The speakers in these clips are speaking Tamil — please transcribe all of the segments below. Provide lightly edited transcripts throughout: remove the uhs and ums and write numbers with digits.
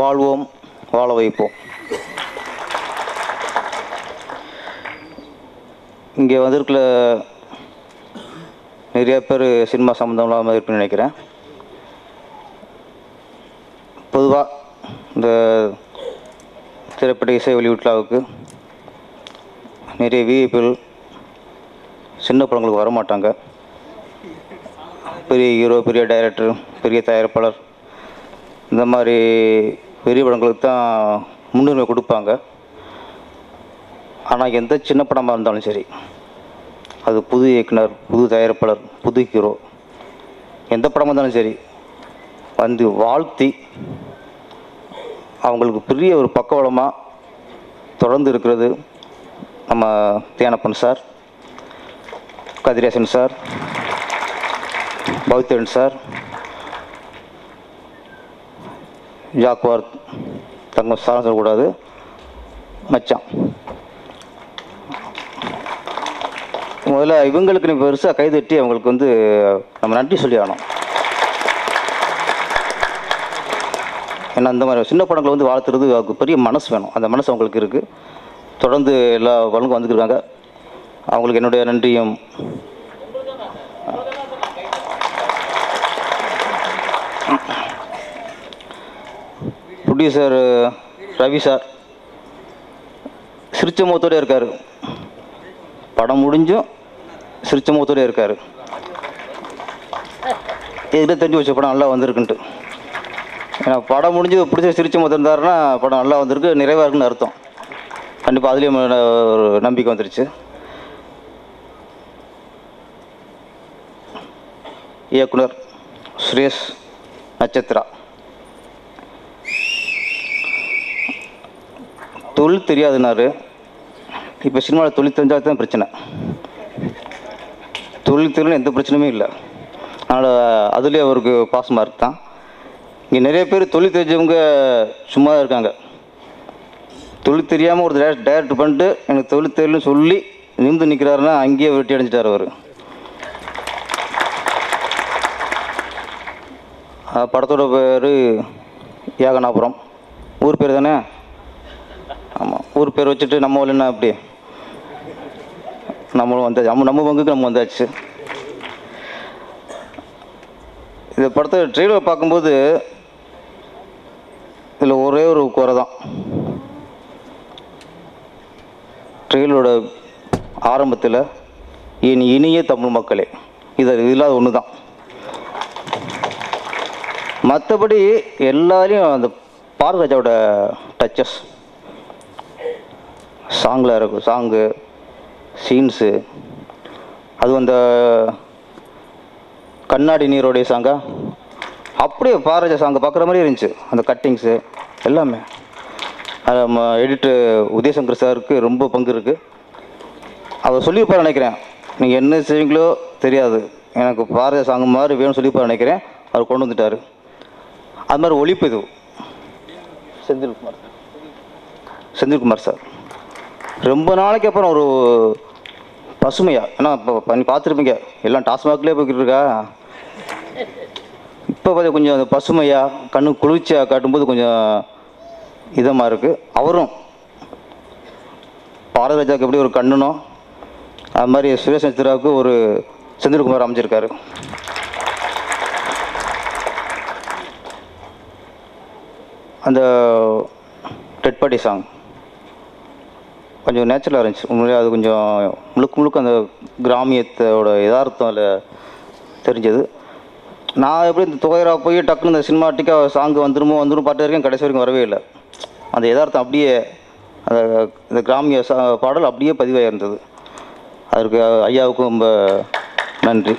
வாழ்வோம், வாழ வைப்போம். இங்கே வந்திருக்கல நிறைய பேர் சினிமா சம்மந்தம் இல்லாமல் இருக்குன்னு நினைக்கிறேன். பொதுவாக இந்த திரைப்பட இசை வெளியீட்டுலாவுக்கு நிறைய விஐபிகள் சின்ன படங்களுக்கு வரமாட்டாங்க. பெரிய ஹீரோ, பெரிய டைரக்டர், பெரிய தயாரிப்பாளர் இந்த மாதிரி பெரிய படங்களுக்கு தான் முன்னுரிமை கொடுப்பாங்க. ஆனால் எந்த சின்ன படமாக இருந்தாலும் சரி, அது புது இயக்குனர், புது தயாரிப்பாளர், புது ஹீரோ, எந்த படமாக இருந்தாலும் சரி வந்து வாழ்த்தி அவங்களுக்கு பெரிய ஒரு பக்கவளமாக தொடர்ந்து இருக்கிறது நம்ம Thenappan sir, Kathiresan sir, Pavithran sir, Jaguar Thangam சாரம் சொல்லக்கூடாது, மச்சான். முதல்ல இவங்களுக்கு நீ பெருசாக கைதட்டி அவங்களுக்கு வந்து நம்ம நன்றி சொல்லி ஆகணும். ஏன்னா இந்த மாதிரி சின்ன படங்களை வந்து வாழ்த்துறது அவங்களுக்கு பெரிய மனசு வேணும். அந்த மனசு அவங்களுக்கு இருக்குது. தொடர்ந்து எல்லா படங்களும் வந்துருக்காங்க. அவங்களுக்கு என்னுடைய நன்றியும். ப்ரொடியூசர் ரவி சார் சிரிச்ச முகத்தோடு இருக்கார். படம் முடிஞ்சும் சிரிச்ச முகத்தோடு இருக்கார். எதுக்கிட்ட தெரிஞ்சு வச்ச படம் நல்லா வந்திருக்குன்ட்டு. ஏன்னா படம் முடிஞ்சு பிடிச்ச சிரிச்ச முகத்தில் இருந்தாருன்னா படம் நல்லா வந்திருக்கு, நிறைவாக இருக்குன்னு அர்த்தம். கண்டிப்பாக அதுலேயும் ஒரு நம்பிக்கை வந்துருச்சு. இயக்குனர் சுரேஷ் நட்சத்திரா. தொழில் தெரியாதுன்னாரு. இப்போ சினிமாவில் தொழில் தெரிஞ்சால் தான் பிரச்சனை. தொழில் தெரியல எந்த பிரச்சனையுமே இல்லை. அதனால் அதுலேயே அவருக்கு பாஸ் மார்க் தான். இங்கே நிறைய பேர் தொழில் தெரிஞ்சவங்க சும்மா தான் இருக்காங்க. தொழில் தெரியாமல் ஒரு டைரக்ட் பண்ணிட்டு எனக்கு தொழில் தெரியலன்னு சொல்லி நிமிந்து நிற்கிறாருன்னா அங்கேயே வெட்டி அடைஞ்சிட்டார் அவர். படத்தோட பேர் ஏகனாபுரம். ஊர் பேர் தானே? ஆமாம், ஊர் பேர் வச்சுட்டு நம்ம என்ன அப்படி நம்மளும் வந்தாச்சு. நம்ம பங்குக்கு நம்ம வந்தாச்சு. இந்த படத்தை ட்ரெய்லர் பார்க்கும்போது இதில் ஒரே ஒரு குறை தான். ட்ரெய்லரோட ஆரம்பத்தில் என் இனிய தமிழ் மக்களே, இது இல்லாத ஒன்று தான். மற்றபடி எல்லாரையும் அந்த பாரதிராஜாவோட டச்சஸ் சாங்கில் இருக்கும். சாங்கு, சீன்ஸு, அது அந்த கண்ணாடி நீரோடைய சாங்கா அப்படியே பாரதிராஜா சாங்கை பார்க்குற மாதிரி இருந்துச்சு. அந்த கட்டிங்ஸு எல்லாமே. அது நம்ம எடிட்டர் உதயசங்கர் சாருக்கு ரொம்ப பங்கு இருக்குது. அவர் சொல்லியிருப்பார் நினைக்கிறேன். நீங்கள் என்ன செய்வீங்களோ தெரியாது, எனக்கு பாரதிராஜா சாங் மாதிரி வேணும்னு சொல்லியிருப்பார் நினைக்கிறேன். அவர் கொண்டு வந்துட்டார். அது மாதிரி ஒளிப்பதிவு செந்தில்குமார் சார் ரொம்ப நாளைக்கு அப்புறம் ஒரு பசுமையாக, ஏன்னா இப்போ பண்ணி பார்த்துருப்பீங்க எல்லாம் டாஸ்மாக்லேயே போய்கிட்டு இருக்கா. இப்போ பார்த்து கொஞ்சம் அந்த பசுமையாக கண்ணு குளிர்ச்சியாக காட்டும்போது கொஞ்சம் இதமாக இருக்குது. அவரும் பாரதிராஜாவுக்கு எப்படி ஒரு கண்ணுனோ அது மாதிரி சுரேஷ் நட்சத்திராவுக்கு ஒரு செந்தில்குமார் அமைஞ்சிருக்காரு. அந்த டெட் பாடி சாங் கொஞ்சம் நேச்சுரலாக இருந்துச்சு. உண்மையிலே அது கொஞ்சம் முழுக்க அந்த கிராமியத்தோட யதார்த்தம் அதில் தெரிஞ்சது. நான் எப்படி இந்த துவைரா போய் டக்குன்னு இந்த சினிமாட்டிக்காக சாங்கு வந்துடும் பாட்டு வரைக்கும் கடைசி வரைக்கும் வரவே இல்லை. அந்த யதார்த்தம் அப்படியே அந்த இந்த கிராமிய பாடல் அப்படியே பதிவாக இருந்தது. அதற்கு ஐயாவுக்கும் ரொம்ப நன்றி.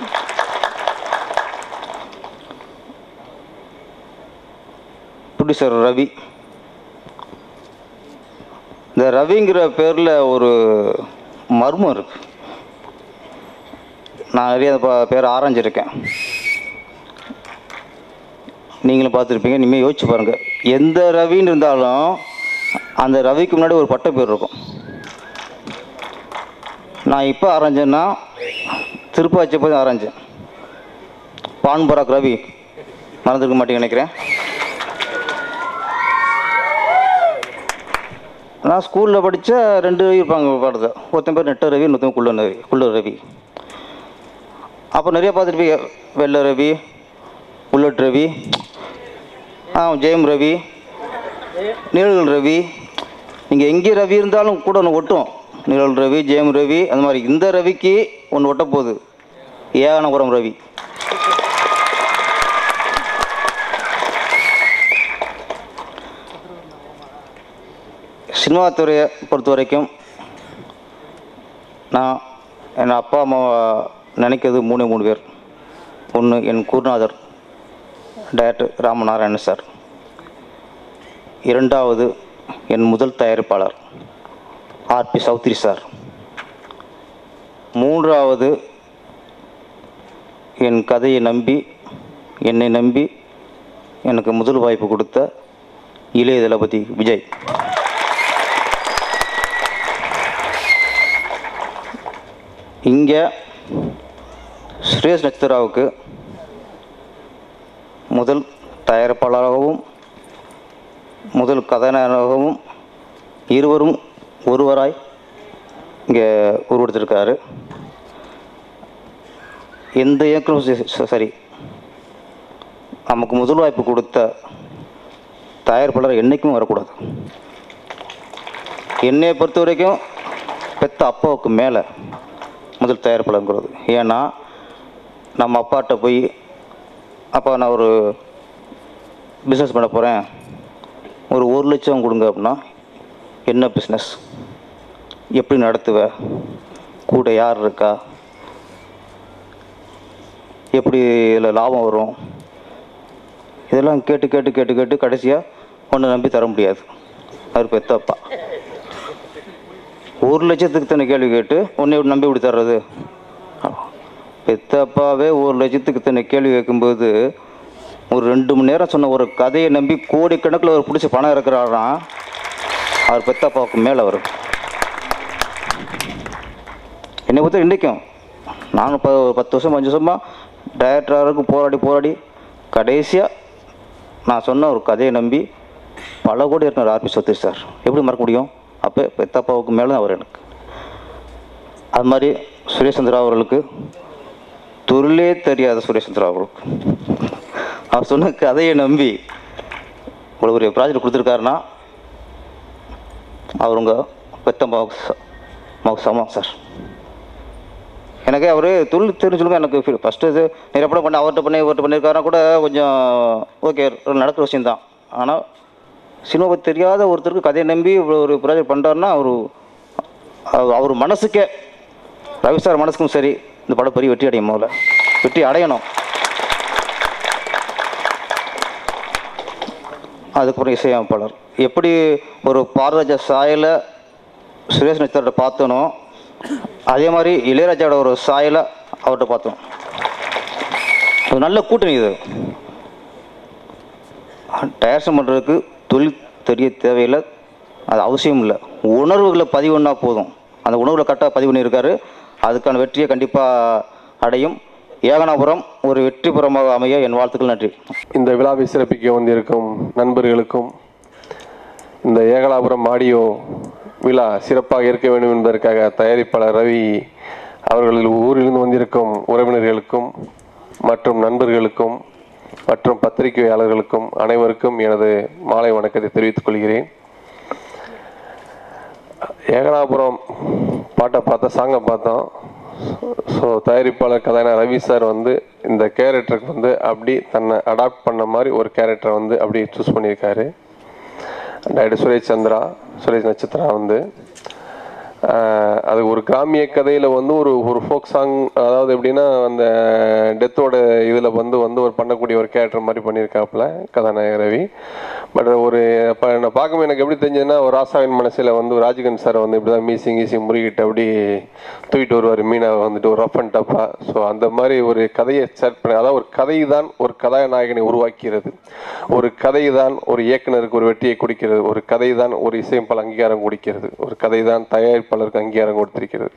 ப்ரொடியூசர் ரவி. இந்த ரவிங்கிற பேரில் ஒரு மர்மம் இருக்குது. நான் நிறைய பேரை ஆராய்ஞ்சிருக்கேன். நீங்களும் பார்த்துருப்பீங்க. இனிமேல் யோசிச்சு பாருங்கள். எந்த ரவின்னு இருந்தாலும் அந்த ரவிக்கு முன்னாடி ஒரு பட்ட பேர் இருக்கும். நான் இப்போ ஆராய்ஞ்சேன்னா திருப்பாச்சி போய் ஆராய்ஞ்சேன். பான்பராக் ரவி மறந்துருக்க மாட்டேங்க நினைக்கிறேன். நான் ஸ்கூலில் படித்த 2 ரவி இருப்பாங்க பாடத்தை. ஒருத்தன் பேர் நெட்ட ரவி, இன்னொருத்தன் குள்ள ரவி. அப்போ நிறைய பார்த்துருப்பீங்க. வெள்ளை ரவி, புல்லட் ரவி, ஜெயம் ரவி, நிழல் ரவி. நீங்கள் எங்கே ரவி இருந்தாலும் கூட ஒன்று ஒட்டும். நிழல் ரவி, ஜெயம் ரவி, அந்த மாதிரி. இந்த ரவிக்கு ஒன்று ஒட்ட போகுது, ஏகனாபுரம் ரவி. சினிமா துறையை பொறுத்த வரைக்கும் நான் என் அப்பா அம்மாவை நினைக்கிறது 3 பேர். ஒன்று என் குருநாதர் டைரக்டர் ராமநாராயணன் சார். 2வது என் முதல் தயாரிப்பாளர் ஆர்பி சௌத்ரி சார். 3வது என் கதையை நம்பி, என்னை நம்பி எனக்கு முதல் வாய்ப்பு கொடுத்த இளைய தளபதி விஜய். இங்கே சுரேஷ் நட்சத்திராவுக்கு முதல் தயாரிப்பாளராகவும் முதல் கதாநாயகனாகவும் இருவரும் ஒருவராய் இங்கே உருவெடுத்திருக்காரு. எந்த இயக்குனரும் சரி, நமக்கு முதல் வாய்ப்பு கொடுத்த தயாரிப்பாளர் என்றைக்கும் வரக்கூடாது. என்னையை பொறுத்த வரைக்கும் பெத்த அப்பாவுக்கு மேலே முதல் தயாரிப்பாளருங்கிறது. ஏன்னா நம்ம அப்பாட்ட போய், அப்பா நான் ஒரு பிஸ்னஸ் பண்ண போகிறேன், ஒரு 1 லட்சம் கொடுங்க அப்படின்னா, என்ன பிஸ்னஸ், எப்படி நடத்துவ, கூட யார் இருக்கா, எப்படி இதில் லாபம் வரும், இதெல்லாம் கேட்டு கேட்டு கேட்டு கேட்டு கடைசியாக ஒன்று நம்பி தர முடியாது. அவர் பெத்தப்பா 1 லட்சத்துக்கு தானே கேள்வி கேட்டு ஒன்றை நம்பி இப்படி தர்றது. பெத்தப்பாவே 1 லட்சத்துக்கு தானே கேள்வி கேட்கும்போது ஒரு 2 மணி நேரம் சொன்ன ஒரு கதையை நம்பி கோடிக்கணக்கில் அவர் பிடிச்ச பணம் இருக்கிறாராம். அவர் பெத்தப்பாவுக்கு மேலே வரும். என்னை பொறுத்த இன்றைக்கும் நானும் 10 வருஷம் 5 வருஷமாக டைரக்டராக போராடி கடைசியாக நான் சொன்ன ஒரு கதையை நம்பி பல கோடி இருக்கிற ஆர்பி சௌத்ரி சார். எப்படி மறக்க முடியும்? அப்போ பெத்தப்பாவுக்கு மேலே தான் அவர் எனக்கு. அது மாதிரி சுரேஷ் சந்திரா அவர்களுக்கு, தொழிலே தெரியாத சுரேஷ் சந்திரா அவர்களுக்கு, அவர் சொன்ன கதையை நம்பி இவ்வளோ ஒரு ப்ராஜெக்ட் கொடுத்துருக்காருன்னா அவர் உங்கள் பெத்தம்மாவுக்கு சமம் சார். எனக்கு அவர் தொழில் தெரிஞ்சுங்க. எனக்கு ஃபஸ்ட்டு இது நிறைய படம் பண்ண அவர்கிட்ட இவர்கிட்ட பண்ணியிருக்காருன்னா கூட கொஞ்சம் ஓகே, நடக்கிற விஷயந்தான். ஆனால் சினிமாவை தெரியாத ஒருத்தருக்கு கதையை நம்பி இவ்வளோ ஒரு ப்ராஜெக்ட் பண்ணுறாருன்னா அவர் மனசுக்கே, ரவி சார் மனசுக்கும் சரி, இந்த படம் பெரிய வெற்றி அடையும். முதல்ல வெற்றி அடையணும். அதுக்கப்புறம் இசையமைப்பாளர் எப்படி ஒரு பாரராஜா சாயலை சுரேஷ் நட்சத்திரத்தை பார்த்தனோ, அதே மாதிரி இளையராஜாவோட ஒரு சாயலை அவர்கிட்ட பார்த்தோம். ஒரு நல்ல கூட்டணி. இது டயர்ஷன் பண்ணுறதுக்கு தொழில் தெரிய தேவையில்லை, அது அவசியம் இல்லை. உணர்வுகளை பதிவு பண்ணால் போதும். அந்த உணர்வுகளை கரெக்டாக பதிவு பண்ணியிருக்காரு. அதுக்கான வெற்றியை கண்டிப்பாக அடையும். ஏகனாபுரம் ஒரு வெற்றிபுறமாக அமைய என் வாழ்த்துக்கள். நன்றி. இந்த விழாவை சிறப்பிக்க வந்திருக்கும் நண்பர்களுக்கும், இந்த ஏகனாபுரம் ஆடியோ விழா சிறப்பாக இருக்க வேண்டும் என்பதற்காக தயாரிப்பாளர் ரவி அவர்கள் ஊரிலிருந்து வந்திருக்கும் உறவினர்களுக்கும் மற்றும் நண்பர்களுக்கும் மற்றும் பத்திரிகையாளர்களுக்கும் அனைவருக்கும் எனது மாலை வணக்கத்தை தெரிவித்துக் கொள்கிறேன். ஏகனாபுரம் பாட்டை பார்த்தோம், சாங்கை பார்த்தோம். ஸோ தயாரிப்பாளர் கதாநாயகர் ரவி சார் இந்த கேரக்டருக்கு அப்படி தன்னை அடாப்ட் பண்ண மாதிரி ஒரு கேரக்டரை அப்படி சூஸ் பண்ணியிருக்காரு. டைரக்டர் சுரேஷ் நட்சத்திரா அது ஒரு கிராமிய கதையில் ஒரு ஃபோக் சாங், அதாவது எப்படின்னா அந்த டெத்தோட இதில் ஒரு பண்ணக்கூடிய ஒரு கேரக்டர் மாதிரி பண்ணியிருக்காப்புல கதாநாயகர் ரவி. பட் நான் பார்க்கும்போது எனக்கு எப்படி தெரிஞ்சதுன்னா, ஒரு ராசாவின் மனசில் ராஜகன் சார் இப்படி தான் மீசி முறுகிட்டு அப்படி தூக்கிட்டு வருவார் மீனை ஒரு ரஃப் அண்ட் டப்பாக. ஸோ அந்த மாதிரி ஒரு கதையை செட் பண்ண, அதாவது ஒரு கதை தான் ஒரு கதாநாயகனை உருவாக்கிறது, ஒரு கதை தான் ஒரு இயக்குனருக்கு ஒரு வெற்றியை கொடுக்கிறது, ஒரு கதை தான் ஒரு இசையமைப்பாளர் அங்கீகாரம் கொடுக்கிறது, ஒரு கதை தான் தயாரிப்பாளருக்கு அங்கீகாரம் கொடுத்திருக்கிறது.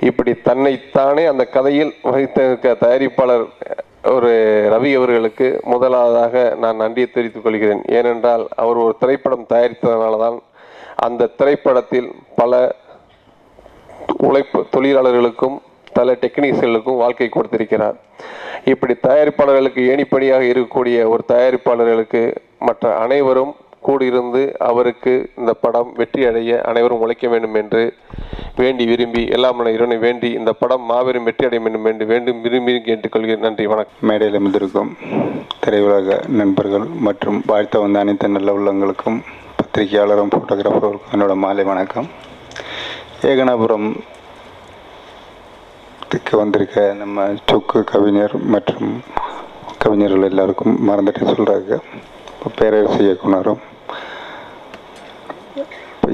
இப்படி தன்னைத்தானே அந்த கதையில் வகித்த தயாரிப்பாளர் ஒரு ரவி அவர்களுக்கு முதலாவதாக நான் நன்றியை தெரிவித்துக் கொள்கிறேன். ஏனென்றால் அவர் ஒரு திரைப்படம் தயாரித்ததனால தான் அந்த திரைப்படத்தில் பல உழைப்பு தொழிலாளர்களுக்கும் பல டெக்னீஷியர்களுக்கும் வாழ்க்கை கொடுத்திருக்கிறார். இப்படி தயாரிப்பாளர்களுக்கு ஏணிப்படியாக இருக்கக்கூடிய ஒரு தயாரிப்பாளர்களுக்கு மற்ற அனைவரும் கூடியிருந்து அவருக்கு இந்த படம் வெற்றி அடைய அனைவரும் உழைக்க வேண்டும் என்று வேண்டி விரும்பி எல்லாம் இறைவனை வேண்டி இந்த படம் மாபெரும் வெற்றி அடைய வேண்டும் என்று வேண்டும் விரும்பி கேட்டுக்கொள்கிறேன். நன்றி, வணக்கம். மேடையில் அமர்ந்திருக்கும் திரையுலக நண்பர்கள் மற்றும் வாழ்த்த வந்த அனைத்து நல்ல உள்ளங்களுக்கும் பத்திரிகையாளரும் ஃபோட்டோகிராஃபருக்கும் என்னோட மாலை வணக்கம். ஏகனாபுரம் வந்திருக்க நம்ம சொக்கு கவிஞர் மற்றும் கவிஞர்கள் எல்லாருக்கும் மறந்துட்டு சொல்கிறாங்க. இப்போ பேரரசு இயக்குனரும்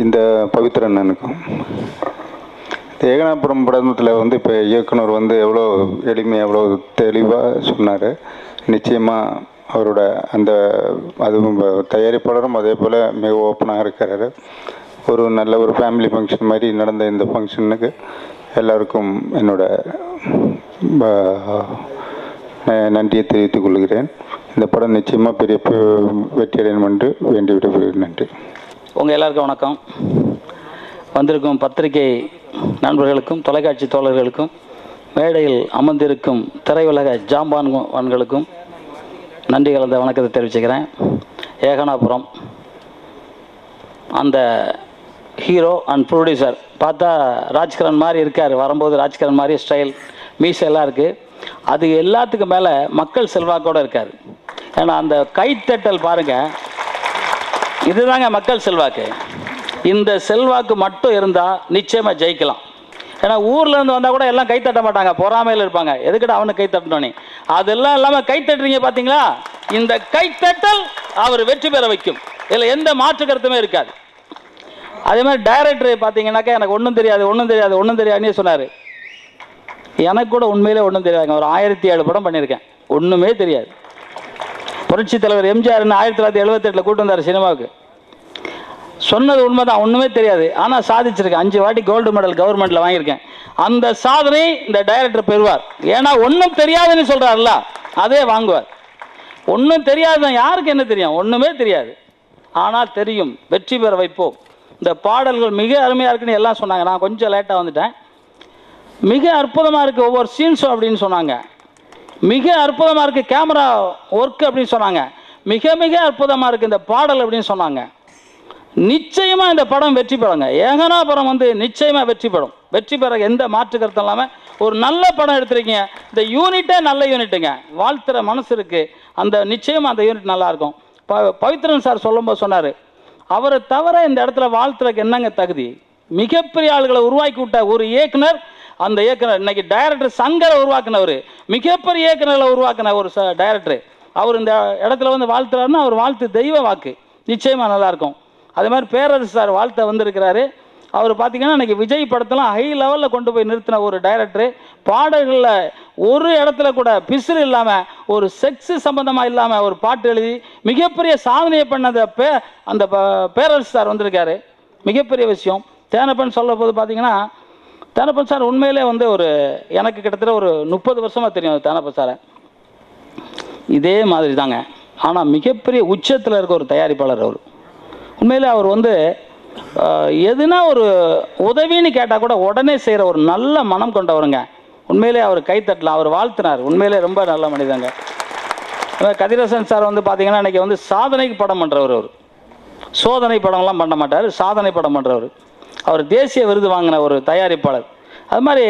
இந்த பவித்ர அண்ணனுக்கும் ஏகனாபுரம் படத்தில் வந்து இப்போ இயக்குனர் வந்து எவ்வளோ எளிமையாக எவ்வளோ தெளிவாக சொன்னார். நிச்சயமாக அவரோட அந்த அதுவும் தயாரிப்பாளரும் அதே போல் மிக ஓப்பனாக இருக்கிறாரு. ஒரு நல்ல ஒரு ஃபேமிலி ஃபங்க்ஷன் மாதிரி நடந்த இந்த ஃபங்க்ஷனுக்கு எல்லாருக்கும் என்னோட நன்றியை தெரிவித்துக் கொள்கிறேன். இந்த படம் நிச்சயமாக பெரிய வெற்றியடையும் என்று வேண்டி விடுகிறேன். நன்றி. உங்கள் எல்லாருக்கும் வணக்கம். வந்திருக்கும் பத்திரிகை நண்பர்களுக்கும் தொலைக்காட்சி தோழர்களுக்கும் மேடையில் அமர்ந்திருக்கும் திரையுலக ஜாம்பான்களுக்கும் நன்றி கலந்த வணக்கத்தை தெரிவிச்சுக்கிறேன். ஏகனாபுரம் அந்த ஹீரோ அண்ட் ப்ரொடியூசர் பார்த்தா ராஜ்கிரண் மாதிரி இருக்கார். வரும்போது ராஜ்கிரண் மாதிரி ஸ்டைல் மீசெல்லாம் இருக்குது. அது எல்லாத்துக்கும் மேலே மக்கள் செல்வாக்கோடு இருக்கார். ஏன்னா அந்த கைத்தட்டல் பாருங்கள், இதுதாங்க மக்கள் செல்வாக்கு. இந்த செல்வாக்கு மட்டும் இருந்தால் நிச்சயமாக ஜெயிக்கலாம். ஏன்னா ஊர்லேருந்து வந்தால் கூட எல்லாம் கைத்தட்ட மாட்டாங்க, பொறாமையில் இருப்பாங்க. எதுக்கிட்ட அவனுக்கு கைத்தட்டணும்? அதெல்லாம் இல்லாமல் கைத்தட்டுறீங்க பார்த்தீங்களா? இந்த கைத்தட்டல் அவர் வெற்றி பெற வைக்கும். இதில் எந்த மாற்று கருத்துமே இருக்காது. அதே மாதிரி டைரக்டர் பார்த்தீங்கன்னாக்கா எனக்கு ஒன்றும் தெரியாதுன்னு சொன்னார். எனக்கு கூட உண்மையிலே ஒன்றும் தெரியாதுங்க. ஒரு 1007 படம் பண்ணியிருக்கேன், ஒன்றுமே தெரியாது. புரட்சி தலைவர் எம்ஜிஆர் 1978 கூட்டு வந்தார் சினிமாவுக்கு. சொன்னது உண்மைதான், ஒன்றுமே தெரியாது. ஆனால் சாதிச்சிருக்கேன். 5 வாட்டி கோல்டு மெடல் கவர்மெண்ட்டில் வாங்கியிருக்கேன். அந்த சாதனை இந்த டைரக்டர் பெறுவார். ஏன்னா ஒன்றும் தெரியாதுன்னு சொல்கிறார்ல, அதே வாங்குவார். ஒன்றும் தெரியாதுதான். யாருக்கு என்ன தெரியும்? ஒன்றுமே தெரியாது. ஆனால் தெரியும். வெற்றி பெற வைப்போம். இந்த பாடல்கள் மிக அருமையாக இருக்குன்னு எல்லாம் சொன்னாங்க. நான் கொஞ்சம் லேட்டாக வந்துட்டேன். மிக அற்புதமாக இருக்குது ஒவ்வொரு சீன்ஸும் அப்படின்னு சொன்னாங்க. மிக அற்புதமாக இருக்குது கேமரா ஒர்க் அப்படின்னு சொன்னாங்க. மிக மிக அற்புதமாக இருக்குது இந்த பாடல் அப்படின்னு சொன்னாங்க. நிச்சயமாக இந்த படம் வெற்றி பெறுங்க. ஏகனாபுரம் வந்து நிச்சயமாக வெற்றி பெறும். வெற்றி பெற எந்த மாற்று கருத்தும் இல்லாமல் ஒரு நல்ல படம் எடுத்துருக்கீங்க. இந்த யூனிட்டே நல்ல யூனிட்டுங்க. வாழ்த்துற மனசு இருக்குது. அந்த நிச்சயமாக அந்த யூனிட் நல்லாயிருக்கும். பவித்ரன் சார் சொல்லும்போது சொன்னார், அவரை தவிர இந்த இடத்துல வாழ்த்துறதுக்கு என்னங்க தகுதி? மிகப்பெரிய ஆளுகளை உருவாக்கி விட்ட ஒரு இயக்குனர். அந்த இயக்குனர் இன்னைக்கு டைரக்டர் சங்கரை உருவாக்குனவர், மிகப்பெரிய இயக்குனர்களை உருவாக்குன ஒரு டைரக்டர். அவர் இந்த இடத்துல வந்து வாழ்த்துறாருன்னா அவர் வாழ்த்து தெய்வ வாக்கு. நிச்சயமாக நல்லாயிருக்கும். அதே மாதிரி பேரரசு சார் வாழ்த்த வந்திருக்கிறாரு. அவர் பார்த்தீங்கன்னா இன்றைக்கி விஜய் படத்தெல்லாம் ஹை லெவலில் கொண்டு போய் நிறுத்தின ஒரு டைரக்டரு. பாடல்களில் ஒரு இடத்துல கூட பிசுறு இல்லாமல், ஒரு செக்ஸு சம்மந்தமாக இல்லாமல் ஒரு பாட்டு எழுதி மிகப்பெரிய சாதனையை பண்ண அந்த பேரரசு சார் வந்திருக்காரு. மிகப்பெரிய விஷயம். தேனப்பன் சொல்ல போது பார்த்தீங்கன்னா, தேனப்பன் சார் உண்மையிலே வந்து ஒரு எனக்கு கிட்டத்தட்ட ஒரு 30 வருஷமாக தெரியும் தேனப்பன் சாரை. இதே மாதிரி தாங்க. ஆனால் மிகப்பெரிய உச்சத்தில் இருக்க ஒரு தயாரிப்பாளர் அவர். உண்மையிலே அவர் வந்து எதுனா ஒரு உதவின்னு கேட்டால் கூட உடனே செய்கிற ஒரு நல்ல மனம் கொண்டவருங்க. உண்மையிலே அவர் கைத்தட்டலாம். அவர் வாழ்த்தினார். உண்மையிலே ரொம்ப நல்ல மனிதங்க. கதிரேசன் சார் வந்து பார்த்தீங்கன்னா இன்றைக்கி வந்து சாதனைக்கு படம் பண்ணுறவர். அவர் சோதனை படம்லாம் பண்ண மாட்டார், சாதனை படம் பண்ணுறவர். அவர் தேசிய விருது வாங்கின ஒரு தயாரிப்பாளர். அது மாதிரி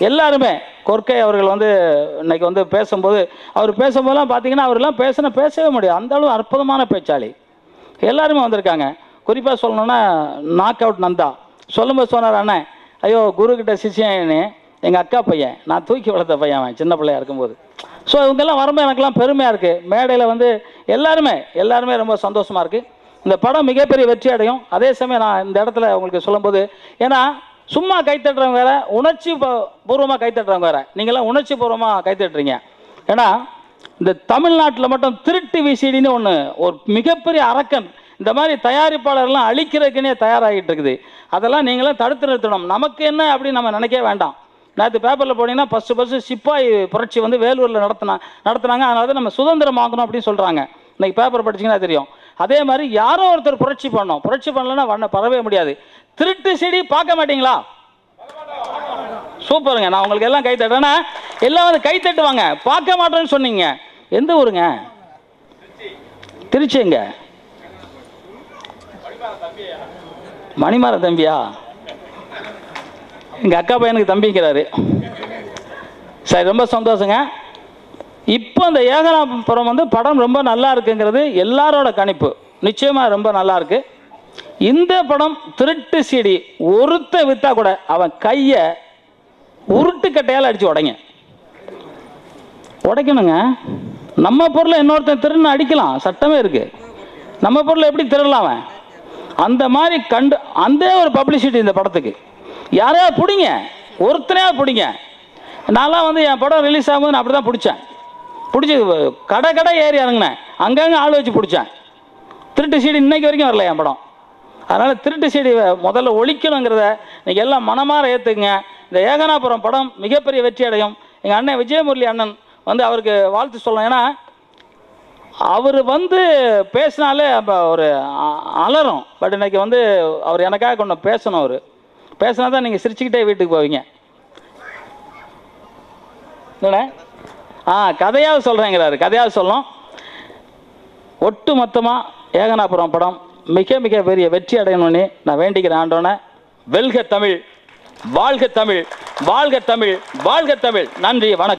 எல்லாருமே கொர்க்கை அவர்கள் வந்து இன்றைக்கி வந்து பேசும்போது அவர் பேசும்போதெல்லாம் பார்த்தீங்கன்னா அவரெல்லாம் பேசவே முடியாது. அந்தளவு அற்புதமான பேச்சாளி. எல்லாருமே வந்திருக்காங்க. குறிப்பாக சொல்லணுன்னா நாக் அவுட் நந்தா சொல்லும்போது சொன்னார், அண்ணன் ஐயோ குருக்கிட்ட சிஷியன்னு எங்கள் அக்கா பையன், நான் தூக்கி வளர்த்த பையன் அவன் சின்ன பிள்ளையாக இருக்கும்போது. ஸோ இவங்கெல்லாம் வரும்போது எனக்கெல்லாம் பெருமையாக இருக்குது. மேடையில் வந்து எல்லாருமே ரொம்ப சந்தோஷமாக இருக்குது. இந்த படம் மிகப்பெரிய வெற்றி அடையும். அதே சமயம் நான் இந்த இடத்துல உங்களுக்கு சொல்லும்போது, ஏன்னா சும்மா கைத்தட்டுறவங்க வேறு, உணர்ச்சி பூர்வமாக கைத்தட்டுறவங்க வேறு. நீங்களாம் உணர்ச்சி பூர்வமாக கைத்தட்டுறீங்க. ஏன்னா இந்த தமிழ்நாட்டில் மட்டும் திருட்டு விசிடின்னு ஒன்று, ஒரு மிகப்பெரிய அரக்கன் இந்த மாதிரி தயாரிப்பாளர்லாம் அழிக்கிறதுக்குன்னே தயாராகிட்டு இருக்குது. அதெல்லாம் நீங்களாம் தடுத்து நிறுத்தணும். நமக்கு என்ன அப்படின்னு நம்ம நினைக்கவே வேண்டாம். நேற்று பேப்பரில் போனீங்கன்னா ஃபஸ்ட்டு சிப்பாய் புரட்சி வந்து வேலூரில் நடத்துனாங்க. அதனால தான் நம்ம சுதந்திரம் வாங்கணும் அப்படின்னு சொல்கிறாங்க. இன்றைக்கி பேப்பர் படிச்சிங்கன்னா தெரியும். அதே மாதிரி யாரோ ஒருத்தர் புரட்சி பண்ணோம், புரட்சி பண்ணலன்னா பரவே முடியாது. திருட்டு செடி பார்க்க மாட்டீங்களா? சூப்பருங்க, நான் உங்களுக்கு எல்லாம் கை தட்டுறேன்னா எல்லாம் வந்து கை தட்டுவாங்க. பார்க்க மாட்டோன்னு சொன்னீங்க. எந்த ஊருங்க? திருச்சிங்க. மணிமாற தம்பியா? எங்கள் அக்கா பையனுக்கு தம்பிங்கிறாரு. சரி, ரொம்ப சந்தோஷங்க. இப்போ இந்த ஏகனாபுரம் வந்து படம் ரொம்ப நல்லா இருக்குங்கிறது எல்லாரோட கணிப்பு. நிச்சயமாக ரொம்ப நல்லா இருக்கு. இந்த படம் திருட்டு சீடி ஒருத்த விற்றா கூட அவன் கையை உருட்டுக்கட்டையால் அடித்து உடைக்கணுங்க. நம்ம பொருளை இன்னொருத்தன் திருன்னு அடிக்கலாம், சட்டமே இருக்கு. நம்ம பொருளை எப்படி திருடலாம் அவன்? அந்த மாதிரி அந்த ஒரு பப்ளிசிட்டி இந்த படத்துக்கு. யாரையாவது பிடிங்க, ஒருத்தனையாவது பிடிங்க. நான்லாம் வந்து என் படம் ரிலீஸ் ஆகும்போது நான் அப்படி தான் பிடிச்சேன். பிடிச்சி கடை ஏறி இறங்கினேன், அங்கங்கே ஆள் வச்சு பிடிச்சேன். திருட்டு சீடி இன்னைக்கு வரைக்கும் வரல என் படம். அதனால் திருட்டு சீடி முதல்ல ஒழிக்கணுங்கிறத நீங்கள் எல்லாம் மனமாற ஏற்றுக்குங்க. இந்த ஏகனாபுரம் படம் மிகப்பெரிய வெற்றி அடையும். எங்கள் அண்ணன் விஜயமுரளி அண்ணன் வந்து அவருக்கு வாழ்த்து சொல்லணும். ஏன்னா அவர் வந்து பேசினாலே அப்போ ஒரு அலறும். பட் இன்னைக்கு வந்து அவர் எனக்காக கொஞ்சம் பேசணும். அவர் பேசினா தான் நீங்கள் சிரிச்சுக்கிட்டே வீட்டுக்கு போவீங்க. இல்லைண்ணே? கதையாவது சொல்கிறேங்கிறாரு. கதையாவது சொல்லணும். ஒட்டு மொத்தமாக ஏகனாபுரம் படம் மிக மிக பெரிய வெற்றி அடையணும்னு நான் வேண்டிக்கிறேன் ஆண்டோனே. வெல்க தமிழ், வாழ்க தமிழ், வாழ்க தமிழ், வாழ்க தமிழ். நன்றி, வணக்கம்.